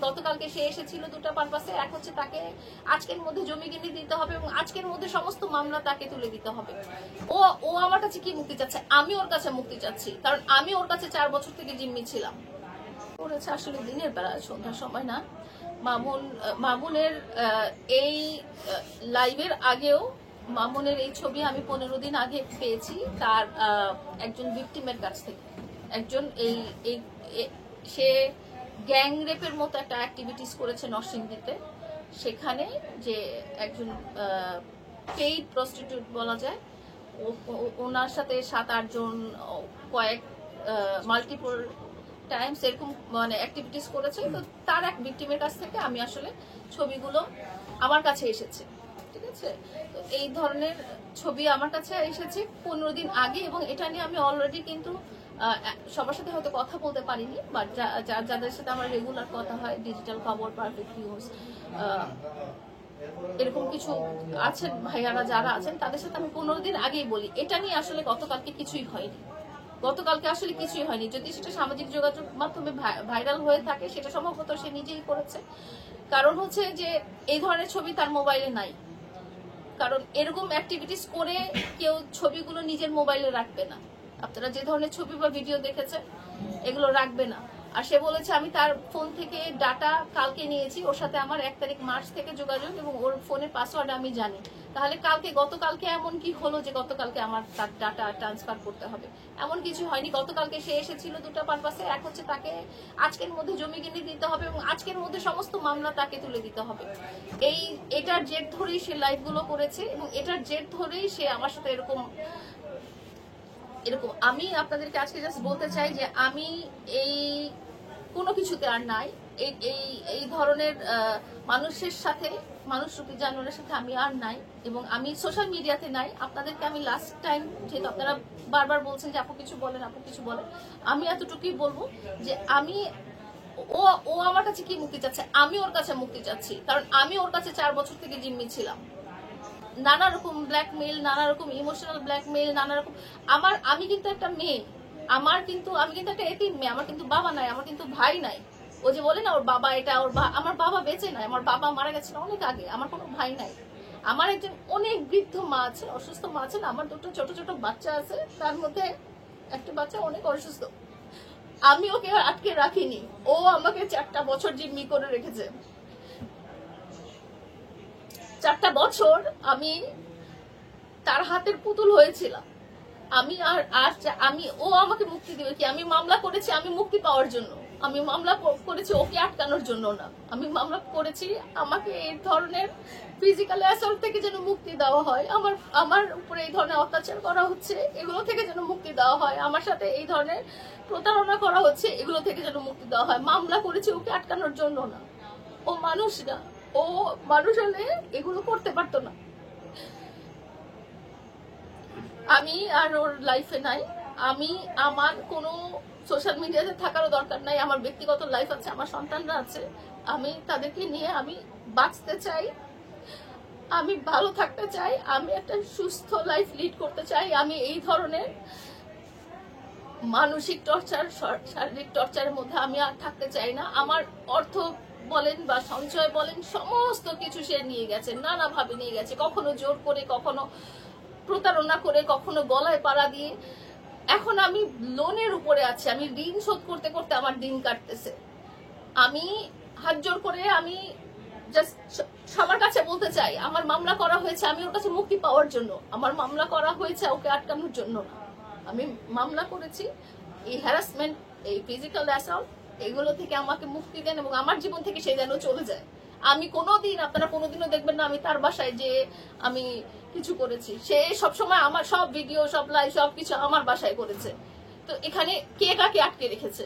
গতকালকে সে এসেছিল দুটো পারপাসে, এক হচ্ছে তাকে আজকের মধ্যে জমি কিনে দিতে হবে এবং আজকের মধ্যে সমস্ত মামলা তাকে তুলে দিতে হবে। ও আমার কাছে কি মুক্তি চাচ্ছে, আমি ওর কাছে মুক্তি চাচ্ছি, কারণ আমি ওর কাছে 4 বছর থেকে জিম্মি ছিলাম। করেছে আসলে দিনের বেলা, সন্ধ্যার সময় না। মামুনের এই লাইভের আগেও মামুনের এই ছবি আমি 15 দিন আগে পেয়েছি তার একজন ভিকটিমের কাছ থেকে। একজন সে গ্যাং রেপের মতো একটা অ্যাক্টিভিটিস করেছে নরসিংদীতে। সেখানে যে একজন পেইড প্রস্টিটিউট বলা যায়, ওনার সাথে 7-8 জন কয়েক মাল্টিপল টাইমস এরকম মানে অ্যাক্টিভিটিস করেছে। তো তার এক ভিকটিমের কাছ থেকে আমি আসলে ছবিগুলো আমার কাছে এসেছে, ঠিক আছে। তো এই ধরনের ছবি আমার কাছে এসেছে 15 দিন আগে, এবং এটা নিয়ে আমি অলরেডি কিন্তু সবার সাথে হয়তো কথা বলতে পারিনি, বাট যাদের সাথে আমার রেগুলার কথা হয়, ডিজিটাল খবর, পারফেক্ট নিউজ, এরকম কিছু আছেন ভাইয়ারা যারা আছেন, তাদের সাথে আমি 15 দিন আগেই বলি এটা নিয়ে আসলে গতকালকে কিছুই হয়নি। গতকালকে আসলে কিছুই হয়নি। যদি সেটা সামাজিক যোগাযোগ মাধ্যমে ভাইরাল হয়ে থাকে, সেটা সম্ভবত সে নিজেই করেছে। কারণ হচ্ছে যে এই ধরনের ছবি তার মোবাইলে নাই, কারণ এরকম অ্যাক্টিভিটিস করে কেউ ছবিগুলো নিজের মোবাইলে রাখবে না। আপনারা যে ধরনের ছবি বা ভিডিও দেখেছেন এগুলো রাখবে না। আর সে বলেছে আমি তার ফোন থেকে ডাটা কালকে নিয়েছি, ওর সাথে আমার 1 তারিখ মার্চ থেকে যোগাযোগ এবং ওর ফোনের পাসওয়ার্ড আমি জানি। তাহলে গতকালকে এমন কি হলো যে গতকালকে আমার তার ডাটা ট্রান্সফার করতে হবে? এমন কিছু হয়নি। গতকালকে সে এসেছিল দুটো পারপাসে, এক হচ্ছে তাকে আজকের মধ্যে জমি কিনে দিতে হবে এবং আজকের মধ্যে সমস্ত মামলা তাকে তুলে দিতে হবে। এটার জেদ ধরেই সে লাইভগুলো করেছে এবং এটার জেদ ধরেই সে আমার সাথে এরকম। আমি আপনাদেরকে আজকে জাস্ট বলতে চাই যে আমি এই কোনো কিছুতে আর নাই। এই ধরনের মানুষের সাথে, মানুষরূপী জানোয়ারের সাথে আমি আর নাই, এবং আমি সোশ্যাল মিডিয়াতে নাই। আপনাদেরকে আমি লাস্ট টাইম, যেহেতু আপনারা বারবার বলছেন যে আপু কিছু বলেন, আপু কিছু বলেন, আমি এতটুকুই বলবো যে ও আমার কাছে কি মুক্তি চাচ্ছে, আমি ওর কাছে মুক্তি চাচ্ছি, কারণ আমি ওর কাছে 4 বছর থেকে জিম্মি ছিলাম। নানা রকম ব্ল্যাকমেইল, নানা রকম ইমোশনাল ব্ল্যাকমেইল, নানা রকম। আমি কিন্তু একটা মেয়ে, আমি কিন্তু একটা এতিম মেয়ে, আমার কিন্তু বাবা নাই, আমার কিন্তু ভাই নাই। ও যে বলে না ওর বাবা এটা, আমার বাবা বেঁচে নাই, আমার বাবা মারা গেছেন অনেক আগে, আমার কোনো ভাই নাই। আমার একজন অনেক বৃদ্ধ মা আছে, অসুস্থ মা আছেন, আমার 2টো ছোট ছোট বাচ্চা আছে, তার মধ্যে একটা বাচ্চা অনেক অসুস্থ। আমি ওকে আটকে রাখিনি, ও আমাকে 4টা বছর জিম্মি করে রেখেছে। 4টা বছর আমি তার হাতের পুতুল হয়েছিলাম। ও আমাকে মুক্তি দিবে কি? আমি মামলা করেছি আমি মুক্তি পাওয়ার জন্য, আমি মামলা করেছি ওকে আটকানোর জন্য না। আমি মামলা করেছি আমাকে এই ধরনের ফিজিক্যাল অ্যাসল্ট থেকে যেন মুক্তি দেওয়া হয়, আমার উপরে এই ধরনের অত্যাচার করা হচ্ছে এগুলো থেকে যেন মুক্তি দেওয়া হয়, আমার সাথে এই ধরনের প্রতারণা করা হচ্ছে এগুলো থেকে যেন মুক্তি দেওয়া হয়। মামলা করেছি ওকে আটকানোর জন্য না। ও মানুষ না, ও মানুষ হলে এগুলো করতে পারতো না। আমি আর ওর লাইফে নাই, আমি আমার কোনো সোশ্যাল মিডিয়াতে থাকারও দরকার নাই। আমার ব্যক্তিগত লাইফ আছে, আমার সন্তানরা আছে, আমি তাদেরকে নিয়ে আমি বাঁচতে চাই, আমি ভালো থাকতে চাই, আমি একটা সুস্থ লাইফ লিড করতে চাই। আমি এই ধরনের মানসিক টর্চার, শারীরিক টর্চারের মধ্যে আমি আর থাকতে চাই না। আমার অর্থ বলেন বা সঞ্চয় বলেন, সমস্ত কিছু সে নিয়ে গেছে, নানাভাবে নিয়ে গেছে, কখনো জোর করে, কখনো প্রতারণা করে, কখনো গলায় পাড়া দিয়ে। এখন আমি লোনের উপরে আছি, আমি ঋণ শোধ করতে করতে আমার দিন কাটতেছে। আমি হাত জোর করে আমি জাস্ট সবার কাছে বলতে চাই, আমার মামলা করা হয়েছে আমি ওর কাছে মুক্তি পাওয়ার জন্য, আমার মামলা করা হয়েছে ওকে আটকানোর জন্য না। আমি মামলা করেছি এই হ্যারাসমেন্ট, এই ফিজিক্যাল অ্যাসল্ট, এগুলো থেকে আমাকে মুক্তি দেন এবং আমার জীবন থেকে সে যেন চলে যায়। আমি কোনোদিন, আপনারা কোনোদিনও দেখবেন না আমি তার বাসায় যে আমি কিছু করেছি। সে সবসময় আমার সব ভিডিও, সব লাইভ, সবকিছু আমার বাসায় করেছে। তো এখানে কে কাকে আটকে রেখেছে?